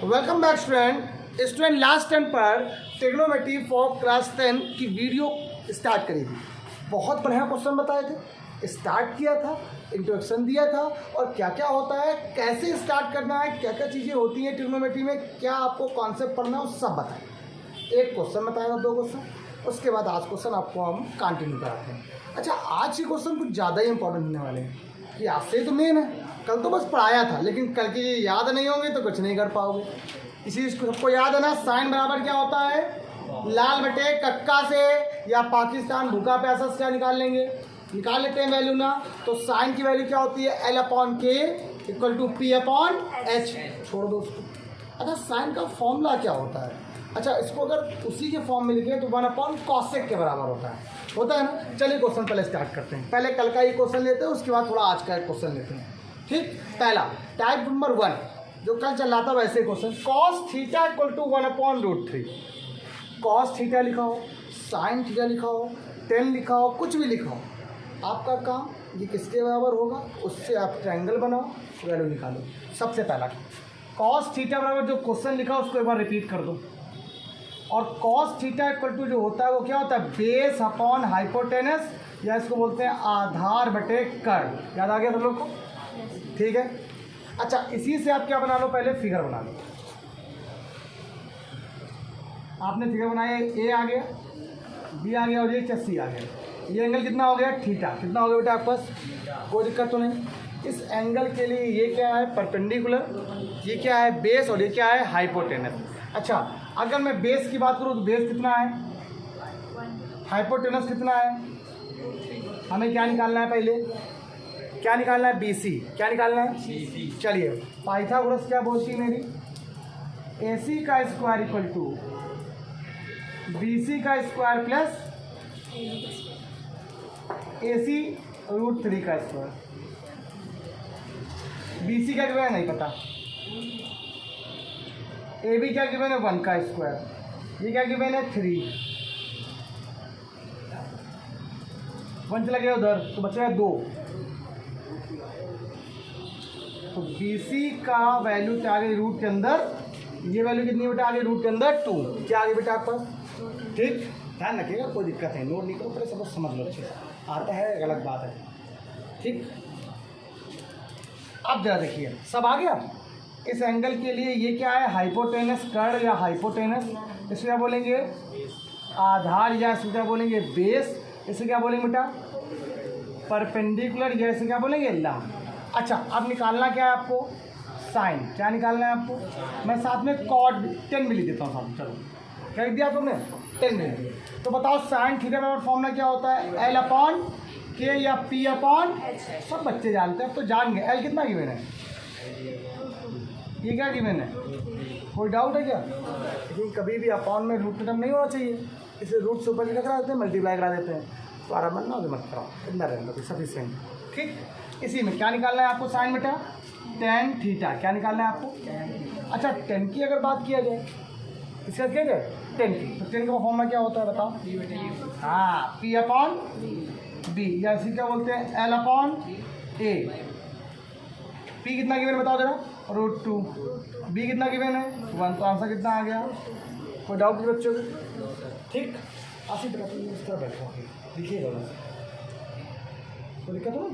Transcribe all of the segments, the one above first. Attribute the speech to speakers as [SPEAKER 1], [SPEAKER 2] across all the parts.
[SPEAKER 1] Welcome back student last time पर trigonometry for class 10 की video start करी थी। बहुत बढ़िया क्वेश्चन बताए थे, स्टार्ट किया था, इंट्रोडक्शन दिया था और क्या क्या होता है, कैसे स्टार्ट करना है, क्या क्या चीज़ें होती हैं ट्रिग्नोमेट्री में, क्या आपको कॉन्सेप्ट पढ़ना है, वो सब बताएं। एक क्वेश्चन बताया था, 2 क्वेश्चन, उसके बाद आज क्वेश्चन आपको हम कंटिन्यू कराते हैं। अच्छा, आज के क्वेश्चन कुछ ज़्यादा ही इंपॉर्टेंट होने वाले हैं कि आज से तो मेन है, कल तो बस पढ़ाया था, लेकिन कल की याद नहीं होंगे तो कुछ नहीं कर पाओगे। इसी सबको याद है ना, साइन बराबर क्या होता है, लाल बटे कक्का से या पाकिस्तान भूखा प्यासा से क्या निकाल लेंगे, निकाल लेते हैं वैल्यू ना। तो साइन की वैल्यू क्या होती है, L/K इक्वल टू P/H। छोड़ दो उसको। अच्छा, साइन का फॉर्मूला क्या होता है, अच्छा इसको अगर उसी के फॉर्म में लिखें तो 1/cosec के बराबर होता है ना। चलिए क्वेश्चन पहले स्टार्ट करते हैं, पहले कल का ही क्वेश्चन लेते हैं, उसके बाद थोड़ा आज का एक क्वेश्चन लेते हैं। ठीक, पहला टाइप नंबर 1 जो कल चल रहा था वैसे question, cos theta equal to 1/√3। cos theta लिखा हो, साइन थीटा लिखा हो, 10 लिखा हो, कुछ भी लिखा हो, आपका काम ये किसके बराबर होगा, उससे आप ट्रायंगल बनाओ, वैल्यू निकालो। सबसे पहला cos थीटा बराबर जो क्वेश्चन लिखा उसको एक बार रिपीट कर दो। और cos थीटा इक्वल टू जो होता है वो क्या होता है, बेस अपॉन हाइपोटेनस, या इसको बोलते हैं आधार बटे कर्व। याद आ गया तुम लोग को, ठीक है। अच्छा, इसी से आप क्या बना लो, पहले फिगर बना लो। आपने फिगर बनाया, ए आ गया, बी आ गया और ये सी आ गया। ये एंगल कितना हो गया, थीटा। कितना हो गया बेटा आपके पास, कोई दिक्कत तो नहीं। इस एंगल के लिए ये क्या है, परपेंडिकुलर, ये क्या है, बेस, और ये क्या है, हाइपोटेनस। अच्छा, अगर मैं बेस की बात करूँ तो बेस कितना है, हाइपोटेनस कितना है, हमें क्या निकालना है, पहले क्या निकालना है, BC। क्या निकालना है, चलिए पाइथागोरस क्या बोलती है मेरी, AC का स्क्वायर इक्वल टू BC का स्क्वायर प्लस AC √3 का स्क्वायर। BC क्या गिवन है नहीं पता, AB क्या गिवन है 1 का स्क्वायर, ये क्या गिवन है 3, 1 चला गया उधर तो बच रहा है 2। तो BC का वैल्यू क्या आ गई रूट के अंदर, ये वैल्यू कितनी बेटा आ गई रूट के अंदर 2। क्या आ गई बेटा आपके पास, ठीक, ध्यान रखिएगा, कोई दिक्कत नहीं, नोट नहीं करो, पहले सब समझ लो अच्छे से, आता है गलत बात है, ठीक। अब जरा देखिए, सब आ गया। इस एंगल के लिए ये क्या है, हाइपोटेनस कर्व या हाइपोटेनस, इसे क्या बोलेंगे आधार, या इसे क्या बोलेंगे बेस, इसे क्या बोलेंगे बेटा परपेंडिकुलर, या इसे क्या बोलेंगे लंब। अच्छा, अब निकालना क्या है आपको, साइन। क्या निकालना है आपको, मैं साथ में कॉट 10 भी लिख देता हूँ साथ में। चलो क्या लिख दिया आप लोगों ने, 10 लिख दिया। तो बताओ साइन थीटा बराबर फॉर्मूला क्या होता है, L/K या P/H। सब बच्चे जानते हैं, अब तो जान गए। L कितना गिवन है, ये क्या गिवन है, कोई डाउट है क्या, लेकिन कभी भी अपॉन में रूट टर्म नहीं होना चाहिए, इसे रूट से ऊपर करा देते हैं, मल्टीप्लाई करा देते हैं। तो आराम ना हो मत कराओ, इतना रहना तो सफिशिएंट, ठीक। इसी में क्या निकालना है आपको, साइन बेटा tan थीटा। क्या निकालना है आपको, अच्छा 10 की अगर बात किया जाए, इसका क्या जाए 10 की, तो 10 का फॉर्मूला क्या होता है बताओ, हाँ P/B, या इसी क्या बोलते हैं L/A। P कितना गिवन बताओ जरा, √2, B कितना गिवन है 1, तो आंसर कितना आ गया, कोई डाउट नहीं बच्चों को, ठीक। आशी तरह इस तरह बैठो, लिखिएगा, कोई दिक्कत हो,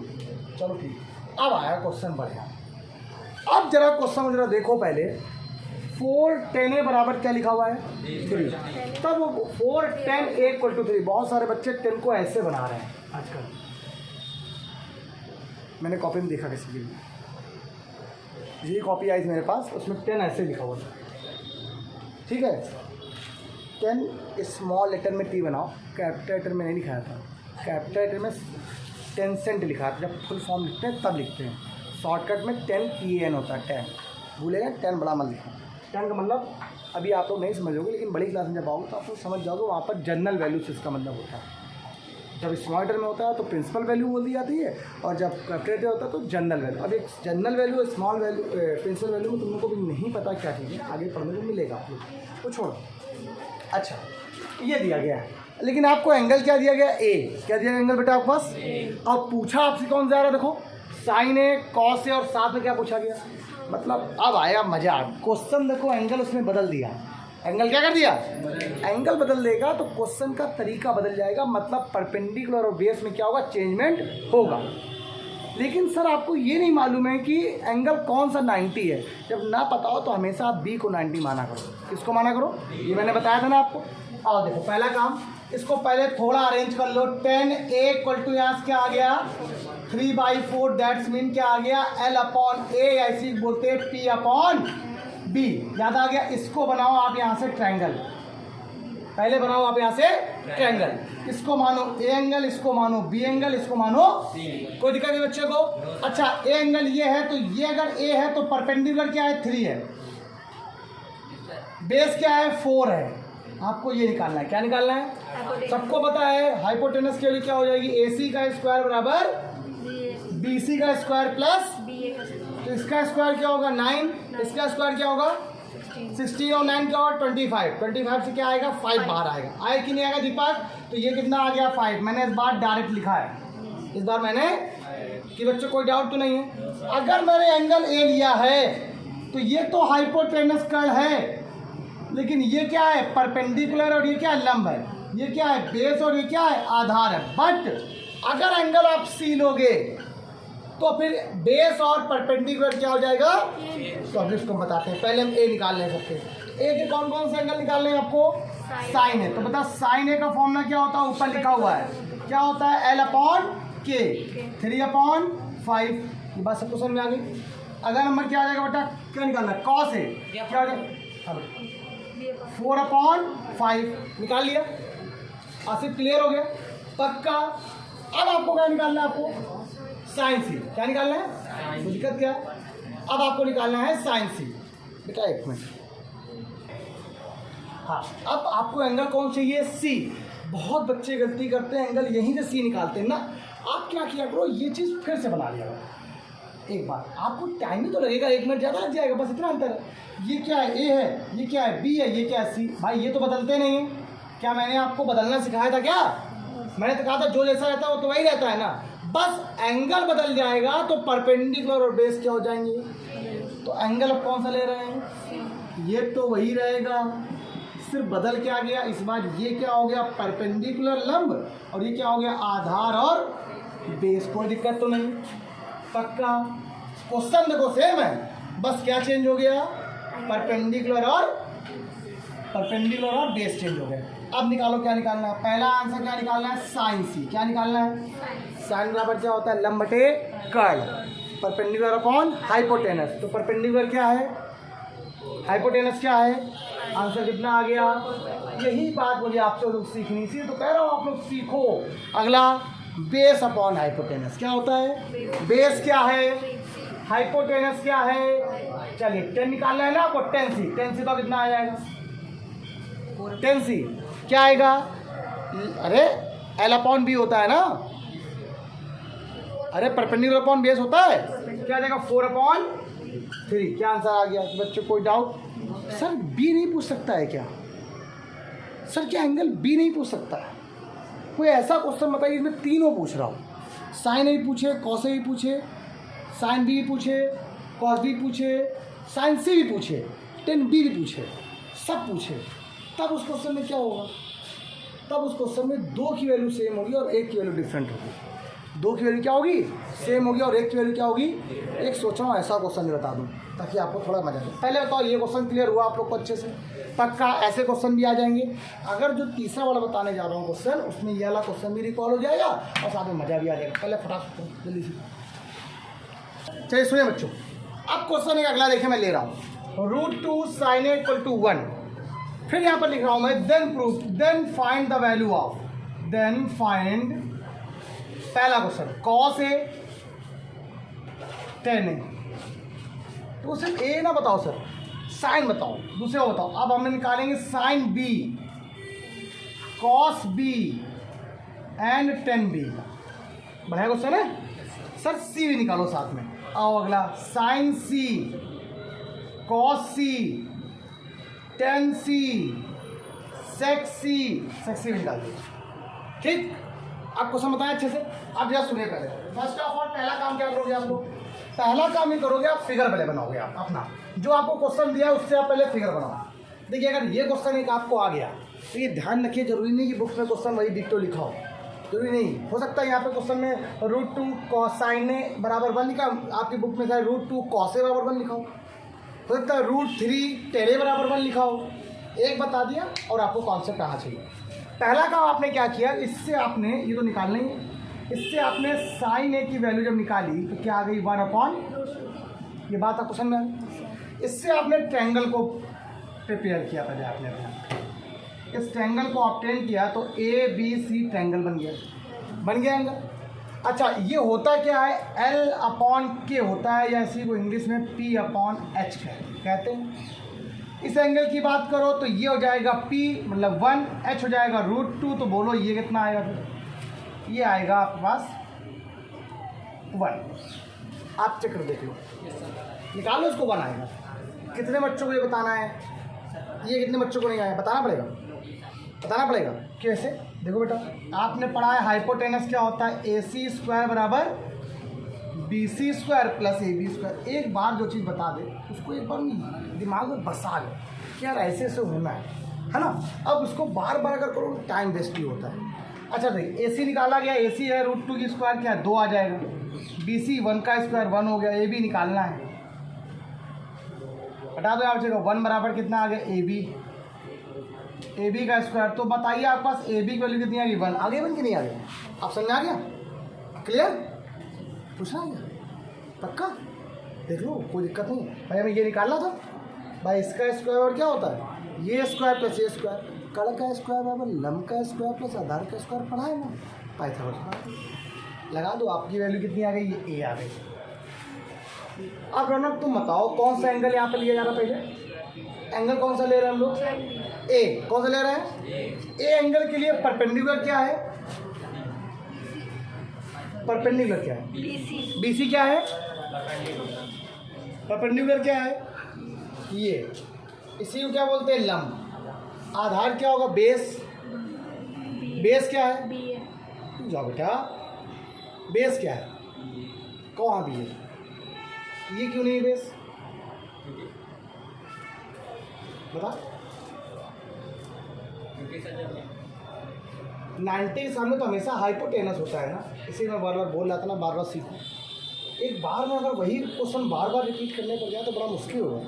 [SPEAKER 1] चलो ठीक। अब आया क्वेश्चन बढ़िया। अब जरा क्वेश्चन जरा देखो पहले, 4 10 A बराबर क्या लिखा हुआ है 3, तब 4 10 A इक्वल टू 3। बहुत सारे बच्चे 10 को ऐसे बना रहे हैं आजकल, मैंने कॉपी में देखा किसी की, यही कॉपी आई थी मेरे पास, उसमें 10 ऐसे लिखा हुआ था, ठीक है। 10 स्मॉल लेटर में T बनाओ, कैपिटल लेटर में नहीं लिखाया था, कैपिटल लेटर में 10 सेंट लिखा था, जब फुल फॉर्म लिखते हैं तब लिखते हैं, शॉर्टकट में 10 होता है, 10 भूलेगा, 10 बड़ा मत लिखो। 10 का मतलब अभी आप लोग नहीं समझोगे, लेकिन बड़ी क्लास में जब आओगे तो आप लोग समझ जाओगे, वहाँ पर जनरल वैल्यू से इसका मतलब होता है। जब स्मॉल लेटर में होता है तो प्रिंसिपल वैल्यू बोल दी जाती है, और जब कैपिटल होता है तो जनरल वैल्यू। अब एक general value, small value, principal value में तुम लोग को भी नहीं पता क्या चीज़ है, आगे पढ़ने को मिलेगा आप लोग, तो छोड़ो। अच्छा, ये दिया गया है, लेकिन आपको एंगल क्या दिया गया, A। क्या दिया गया एंगल बेटा आपके पास, अब पूछा आपसे कौन जा रहा है, देखो साइन है, कॉस है, और साथ में क्या पूछा गया, मतलब अब आएगा मजा। क्वेश्चन देखो, एंगल उसने बदल दिया। एंगल क्या कर दिया? एंगल बदल देगा तो क्वेश्चन का तरीका बदल जाएगा, मतलब परपेंडिकुलर और बेस में क्या होगा? चेंजमेंट होगा। लेकिन सर आपको ये नहीं मालूम है कि एंगल कौन सा 90 है। जब ना पता हो तो हमेशा आप बी को 90 माना करो। किसको माना करो? ये मैंने बताया था ना आपको। आओ देखो, पहला काम, इसको पहले थोड़ा अरेंज कर लो। 10a इक्वल टू यहाँ क्या आ गया? 3/4। दैट्स मीन क्या आ गया? L/A, ऐसी बोलते हैं P/B। याद आ गया? इसको बनाओ आप यहाँ से ट्रायंगल। पहले बनाओ आप यहाँ से ट्रायंगल। इसको मानो ए एंगल, इसको मानो बी एंगल, इसको मानो कोई दिक्कत नहीं बच्चे को। अच्छा, ए एंगल ये है तो ये अगर ए है तो परपेंडिकुलर क्या है? 3 है। बेस क्या है? 4 है। आपको ये निकालना है। क्या निकालना है? सबको पता है हाइपोटेनस के लिए क्या हो जाएगी? AC का स्क्वायर बराबर BC का स्क्वायर प्लस, तो इसका स्क्वायर क्या होगा? 9। इसका स्क्वायर क्या होगा? 16 और 9 क्या होगा? 25। 25 से क्या आएगा? 5 बाहर आएगा। आए कि नहीं आएगा दीपक? तो ये कितना आ गया? 5। मैंने इस बार डायरेक्ट लिखा है, इस बार मैंने, कि बच्चों कोई डाउट तो नहीं है? अगर मैंने एंगल ए लिया है तो ये तो हाइपोटेनस कर्व है, लेकिन ये क्या है? परपेंडिकुलर, और ये क्या है? लंब है। ये क्या है? बेस, और ये क्या है? आधार है। बट अगर एंगल आप सी लोगे तो फिर बेस और परपेंडिकुलर क्या हो जाएगा? तो अब इसको बताते हैं। पहले हम ए निकाल लें सबके। ए के कौन कौन से एंगल निकालने हैं आपको? साइन है। तो बता, साइन ए का फॉर्मूला क्या होता है? ऊपर लिखा हुआ है। क्या होता है? L/K, 3/5। ये बात सबको समझ में आ गई? अगर नंबर क्या आ जाएगा बेटा? क्या निकालना है? कॉस ए क्या हो जाएगा? 4/5 निकाल लिया। आसिफ क्लियर हो गया? पक्का। अब आपको क्या निकालना है? आपको साइन सी। क्या निकालना है? तो दिक्कत क्या है? अब आपको निकालना है साइन सी। बेटा एक मिनट, हाँ, अब आपको एंगल कौन चाहिए? सी। बहुत बच्चे गलती करते हैं, एंगल यहीं से सी निकालते हैं ना। आप क्या किया करो, ये चीज़ फिर से बना लिया करो एक बार। आपको टाइम ही तो लगेगा, 1 मिनट ज़्यादा लग जाएगा, बस इतना अंतर है। ये क्या है? ए है। ये क्या है? बी है। ये क्या है? सी। भाई ये तो बदलते नहीं है। क्या मैंने आपको बदलना सिखाया था क्या? मैंने तो कहा था जो जैसा रहता है वो तो वही रहता है ना। बस एंगल बदल जाएगा तो परपेंडिकुलर और बेस क्या हो जाएंगे? तो एंगल अब कौन सा ले रहे हैं? ये तो वही रहेगा, सिर्फ बदल क्या गया इस बार? ये क्या हो गया? परपेंडिकुलर लंब, और ये क्या हो गया? आधार और बेस। कोई दिक्कत तो नहीं? पक्का। क्वेश्चन देखो सेम है, बस क्या चेंज हो गया? परपेंडिकुलर और बेस चेंज हो गया। अब निकालो क्या निकालना है? पहला आंसर क्या निकालना है? साइन सी। क्या निकालना है? साइन बराबर क्या होता है? लंब बटे कर्ल, परपेंडिकुलर अपॉन हाइपोटेनस। तो परपेंडिकुलर क्या है? हाइपोटेनस क्या है? आंसर कितना आ गया? यही बात मुझे आपसे लोग सीखनी थी, तो कह रहा हूँ आप लोग सीखो। अगला, बेस अपॉन हाइपोटेनस क्या होता है? बेस क्या है? हाइपोटेनस क्या है? चलिए 10 निकालना है ना आपको। 10c। 10c तो कितना आ जाएगा? 10c क्या आएगा? अरे L/B होता है ना। अरे परपेंडिकुलर अपॉन बेस होता है। क्या आ जाएगा? 4/3। क्या आंसर आ गया बच्चों? कोई डाउट? सर बी नहीं पूछ सकता है क्या? सर क्या एंगल बी नहीं पूछ सकता है? कोई ऐसा क्वेश्चन बताइए इसमें तीनों पूछ रहा हूँ। साइन ए भी पूछे, कॉस ए भी पूछे, साइन बी भी पूछे, कॉस बी पूछे, साइन सी भी पूछे, 10b भी पूछे, सब पूछे। तब उस क्वेश्चन में क्या होगा? तब उस क्वेश्चन में 2 की वैल्यू सेम होगी और 1 की वैल्यू डिफरेंट होगी। 2 की वैल्यू क्या होगी? सेम होगी, और 1 की वैल्यू क्या होगी? एक सोच रहा हूँ ऐसा क्वेश्चन भी बता दूँ ताकि आपको थोड़ा मजा आए। पहले बताओ ये क्वेश्चन क्लियर हुआ आप लोग को अच्छे से? पक्का ऐसे क्वेश्चन भी आ जाएंगे। अगर जो तीसरा वाला बताने जा रहा हूँ क्वेश्चन, उसमें ये वाला क्वेश्चन भी रिकॉल हो जाएगा और साथ में मजा भी आ जाएगा। पहले फटाफट जल्दी से चलिए सुनिए बच्चों। अब क्वेश्चन एक अगला देखें, मैं ले रहा हूँ √2 sin A = 1। फिर यहाँ पर लिख रहा हूँ मैं then find the value of, then find, पहला question cos A tan A। तो सिर्फ ए ना बताओ सर, साइन बताओ, दूसरा बताओ। अब हम निकालेंगे sine B, cos B and tan B। बढ़िया क्वेश्चन है सर। सी भी निकालो साथ में। आओ अगला, sine C, cos C, tan C, sec C भी निकाल दो। ठीक, आप क्वेश्चन बताएं अच्छे से। अब जरा सुनिए पहले। फर्स्ट ऑफ ऑल पहला काम क्या करोगे आप लोग? पहला काम ही करोगे आप, फिगर पहले बनाओगे आप अपना, जो आपको क्वेश्चन दिया है उससे आप पहले फिगर बनाओ। देखिए अगर ये क्वेश्चन एक आपको आ गया तो ये ध्यान रखिए, जरूरी नहीं कि बुक्स में क्वेश्चन वही डिक्टो लिखा हो, जरूरी नहीं। हो सकता है यहाँ पे क्वेश्चन में √2 cosine बराबर 1 लिखा, आपकी बुक में शायद √2 cos बराबर 1 लिखा हो सकता है √3 tan बराबर 1 लिखा हो। एक बता दिया और आपको कॉन्सेप्ट आना चाहिए। पहला काम आपने क्या किया, इससे आपने ये तो निकालना ही है, इससे आपने sin a की वैल्यू जब निकाली तो क्या आ गई 1/, ये बात आपको समझ में आई। इससे आपने ट्रायंगल को प्रिपेयर किया पहले आपने अपना, इस ट्रायंगल को ऑब्टेन किया तो ABC ट्रायंगल बन गया एंगल। अच्छा ये होता क्या है, L/K होता है, या इसी को इंग्लिश में P/H कहते हैं। इस एंगल की बात करो तो ये हो जाएगा P मतलब 1, H हो जाएगा √2, तो बोलो ये कितना आएगा, फिर ये आएगा आपके पास 1। आप चेक कर देख लो, निकालो इसको 1 आएगा। कितने बच्चों को ये बताना है, ये कितने बच्चों को नहीं आया, बताना पड़ेगा। कैसे, देखो बेटा आपने पढ़ा है हाइपोटेनस क्या होता है, AC² बराबर BC² + AB²। एक बार जो चीज़ बता दे उसको एक बार दिमाग में बसा ले कि यार ऐसे होना है ना। अब उसको बार बार अगर करो टाइम वेस्ट ही होता है। अच्छा देखिए AC निकाला गया, AC है √2 की स्क्वायर क्या है 2 आ जाएगा, BC 1 का स्क्वायर 1 हो गया, AB निकालना है, हटा दो आप जगह 1 बराबर कितना आ गया AB का स्क्वायर। तो बताइए आपके पास AB की वैल्यू कितनी आ गई 1, आगे 1 कि नहीं आ गया, आप समझ में आ गया, क्लियर, पूछना है पक्का, देख लो कोई दिक्कत नहीं है भाई। हमें ये निकालना था भाई, इसका स्क्वायर और क्या होता है ये स्क्वायर प्लस ये स्क्वायर, कड़ का स्क्वायर बराबर लंब का स्क्वायर प्लस आधार का स्क्वायर पढ़ा है ना, पाइथागोरस लगा दो, आपकी वैल्यू कितनी आ गई, ये A आ गई। अब रौनक तुम बताओ कौन सा एंगल यहाँ पे लिया जा रहा है, पहले एंगल कौन सा ले रहे हैं हम लोग, A कौन सा ले रहे हैं, A एंगल के लिए परपेंडिकुलर क्या है, परपेंडिकुलर क्या है, BC क्या है, परपेंडिकुलर क्या है ये, इसी को क्या बोलते हैं लंब। आधार क्या होगा बेस, बेस क्या है, जाओ बेटा बेस क्या है, कहाँ भी है, ये क्यों नहीं है बेस, बता 90 के सामने तो हमेशा हाइपोटेनस होता है ना, इसी में बार बार बोल रहा था ना, बार बार सीखो। एक बार में अगर वही क्वेश्चन बार बार रिपीट करने पड़ गया तो बड़ा मुश्किल होगा।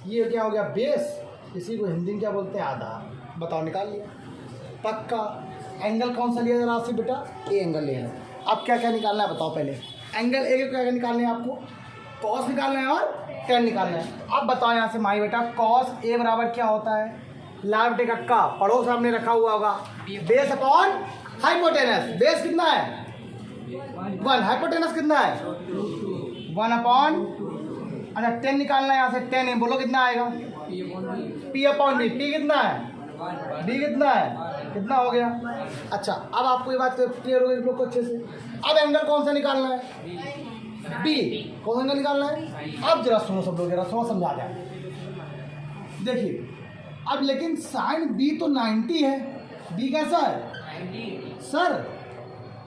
[SPEAKER 1] ये क्या हो गया बेस, इसी को हिंदी में क्या बोलते हैं आधार, बताओ निकाल लिया पक्का। एंगल कौन सा लिया जरा आपसे बेटा, ए एंगल लेना है। अब क्या क्या निकालना है बताओ, पहले एंगल ए के क्या क्या निकालने हैं आपको, कॉस निकालना है और टेन निकालना है। अब बताओ यहाँ से माई बेटा, कॉस ए बराबर क्या होता है, लाभ टेका का पड़ोस सामने रखा हुआ होगा, बेस अपॉन हाइपोटेनस, बेस कितना है 1, हाइपोटेनस कितना है 1/, अच्छा 10 निकालना है यहाँ से, 10 है, बोलो कितना आएगा P/B, P कितना है B कितना है, कितना हो गया। अच्छा अब आपको ये बात क्लियर हो गई लोग को अच्छे से। अब एंगल कौन सा निकालना है, B, कौन सा एंगल निकालना है। अब जरा सुनो सब लोग, जरा थोड़ा समझा जाए, देखिए अब लेकिन साइन B तो 90 है, B कैसा है सर,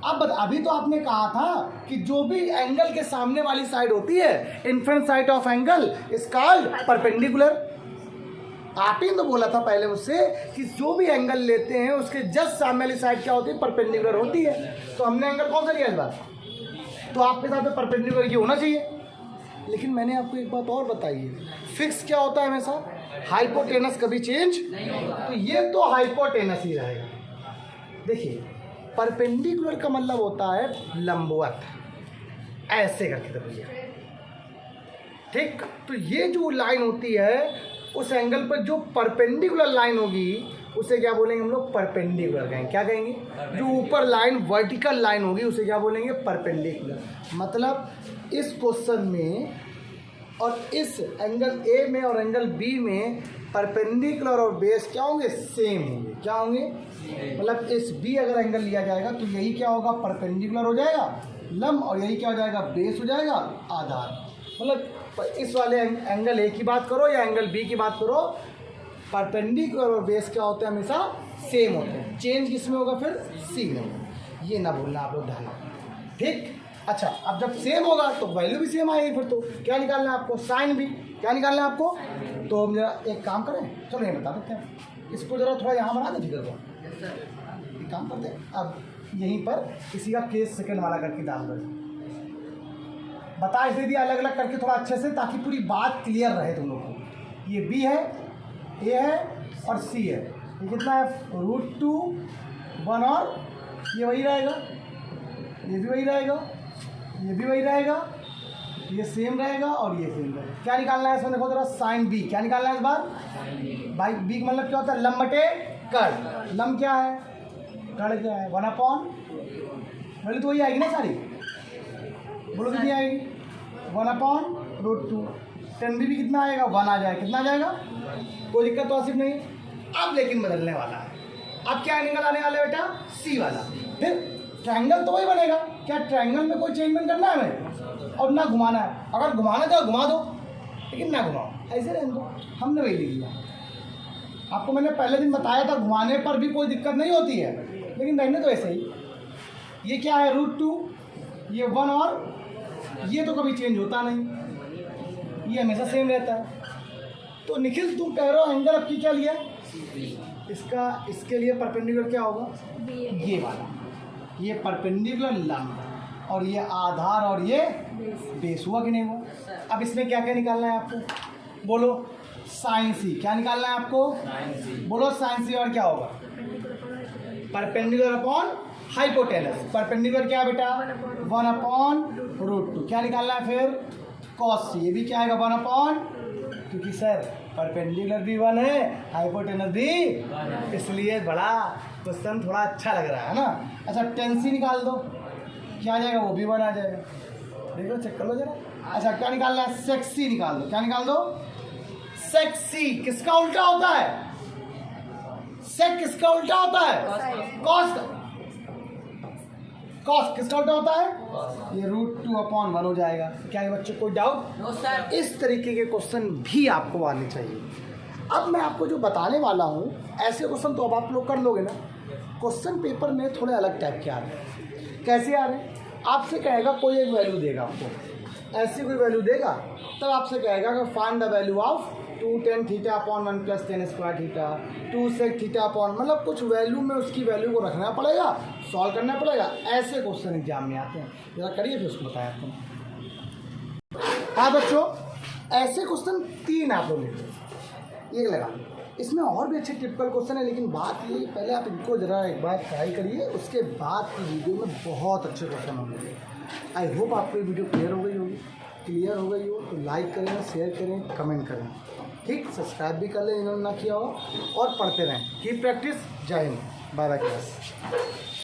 [SPEAKER 1] अब अभी तो आपने कहा था कि जो भी एंगल के सामने वाली साइड होती है, in front side of angle is called perpendicular. आप ही तो बोला था पहले मुझसे कि जो भी एंगल लेते हैं उसके जस्ट सामने वाली साइड क्या होती है, परपेंडिकुलर होती है। तो हमने एंगल कौन सा लिया इस बार, तो आपके साथ में परपेंडिकुलर ये होना चाहिए। लेकिन मैंने आपको एक बात और बताई है, फिक्स क्या होता है हमेशा, हाइपोटेनस कभी चेंज, तो ये तो हाइपोटेनस ही रहेगा। देखिए परपेंडिकुलर का मतलब होता है लंबवत, ऐसे करके दबाइए, ठीक। तो ये जो लाइन होती है उस एंगल पर जो परपेंडिकुलर लाइन होगी उसे क्या बोलेंगे हम लोग, परपेंडिकुलर कहेंगे। क्या कहेंगे, जो ऊपर लाइन वर्टिकल लाइन होगी उसे क्या बोलेंगे, परपेंडिकुलर। मतलब इस क्वेश्चन में और इस एंगल ए में और एंगल बी में परपेंडिकुलर और बेस क्या होंगे, सेम होंगे। क्या होंगे, मतलब इस बी अगर एंगल लिया जाएगा तो यही क्या होगा, परपेंडिकुलर हो जाएगा लंब, और यही क्या हो जाएगा, बेस हो जाएगा आधार। मतलब इस वाले एंगल ए की बात करो या एंगल बी की बात करो, परपेंडिकुलर और बेस क्या होते हैं, हमेशा सेम होते हैं। चेंज किस में होगा, फिर सी में होगा। ये ना भूलना आप लोग ध्यान, ठीक। अच्छा, अब जब सेम होगा तो वैल्यू भी सेम आएगी। फिर तो क्या निकालना है आपको? साइन भी। क्या निकालना है आपको? तो मेरा एक काम करें, चलो ये बता देते हैं, इसको जरा थोड़ा यहाँ बना दें फिगर को। एक काम करते हैं, अब यहीं पर किसी का केस सेकंड वाला करके डाल दो, बता इसे दिया अलग अलग करके थोड़ा अच्छे से, ताकि पूरी बात क्लियर रहे तुम लोग को। ये बी है, ए है और सी है। ये कितना है? √2 1 और ये वही रहेगा, ये भी वही रहेगा, ये भी वही रहेगा, ये सेम रहेगा और ये सेम रहेगा। क्या निकालना है इसमें? देखो जरा, साइन बी। क्या निकालना है इस बार? बाई बी का मतलब क्या होता है? लंब बटे कर्ण। लंब क्या है? कर्ण क्या है? 1/, वैल्यू तो वही आएगी ना सारी, बोलो कितनी आएगी? 1/√2। 10b भी कितना आएगा? 1 आ जाएगा। कितना आ जाएगा? कोई दिक्कत तो आसिफ नहीं। अब लेकिन बदलने वाला है। अब क्या एंगल आने वाला है बेटा? सी वाला। फिर ट्रायंगल तो वही बनेगा। क्या ट्रायंगल में कोई चेंजमेंट करना है हमें? और ना घुमाना है। अगर घुमाना चाहो घुमा दो, लेकिन ना घुमाओ, ऐसे रहने दो। हमने वही लिख लिया। आपको मैंने पहले दिन बताया था घुमाने पर भी कोई दिक्कत नहीं होती है, लेकिन रहने तो ऐसे ही। ये क्या है? √2, ये 1 और ये तो कभी चेंज होता नहीं, ये हमेशा सेम रहता है। तो निखिल तुम कह रहे हो एंगल अब की क्या लिया? इसका इसके लिए परपेंडिकुलर क्या होगा? ये वाला, ये परपेंडिकुलर लंब, और ये आधार और ये बेस। हुआ कि नहीं हुआ? अब इसमें क्या क्या निकालना है आपको? बोलो। साइन सी। क्या निकालना है आपको? बोलो साइन सी। और क्या होगा? Perpendicular upon hypotenuse. परपेंडिकुलर क्या है बेटा? 1/√2। क्या निकालना है फिर? कॉस सी। ये भी क्या आएगा? 1/, क्योंकि सर परपेंडिकुलर भी 1 है, हाइपोटेनस भी, इसलिए बड़ा क्वेश्चन थोड़ा अच्छा लग रहा है ना। अच्छा, tan सी निकाल दो। क्या आ जाएगा? वो भी 1 आ जाएगा। देखो, चेक कर लो जरा। अच्छा, क्या निकालना है? सेक सी निकाल दो। क्या निकाल दो? सेक सी। किसका उल्टा होता है? सेक किसका उल्टा होता है? कॉस का। कॉस किसका उल्टा होता है? ये √2/1 हो जाएगा। क्या है बच्चों, कोई डाउट?
[SPEAKER 2] No sir.
[SPEAKER 1] इस तरीके के क्वेश्चन भी आपको आने चाहिए। अब मैं आपको जो बताने वाला हूँ, ऐसे क्वेश्चन तो अब आप लोग कर लोगे ना। क्वेश्चन पेपर में थोड़े अलग टाइप के आ रहे हैं। कैसे आ रहे हैं? आपसे कहेगा, कोई एक वैल्यू देगा आपको, ऐसी कोई वैल्यू देगा, तब आपसे कहेगा कि find the value of 2 tan θ/1 + tan² θ, 2 sec θ/, मतलब कुछ वैल्यू में उसकी वैल्यू को रखना पड़ेगा, सॉल्व करना पड़ेगा। ऐसे क्वेश्चन एग्जाम में आते हैं। जरा करिए, फिर उसको बताया आपको। हाँ बच्चों, ऐसे क्वेश्चन 3 आप लोग लिखिए, एक लगा। इसमें और भी अच्छे टिपिकल क्वेश्चन है, लेकिन बात ये, पहले आप इनको ज़रा एक बार ट्राई करिए, उसके बाद की वीडियो में बहुत अच्छे क्वेश्चन होंगे। आई होप आपको ये वीडियो क्लियर हो गई होगी। क्लियर हो गई हो तो लाइक करें, शेयर करें, कमेंट करें, ठीक। सब्सक्राइब भी कर लें इन्होंने ना किया हो, और पढ़ते रहें। की प्रैक्टिस। जय हिंद। Bye bye class.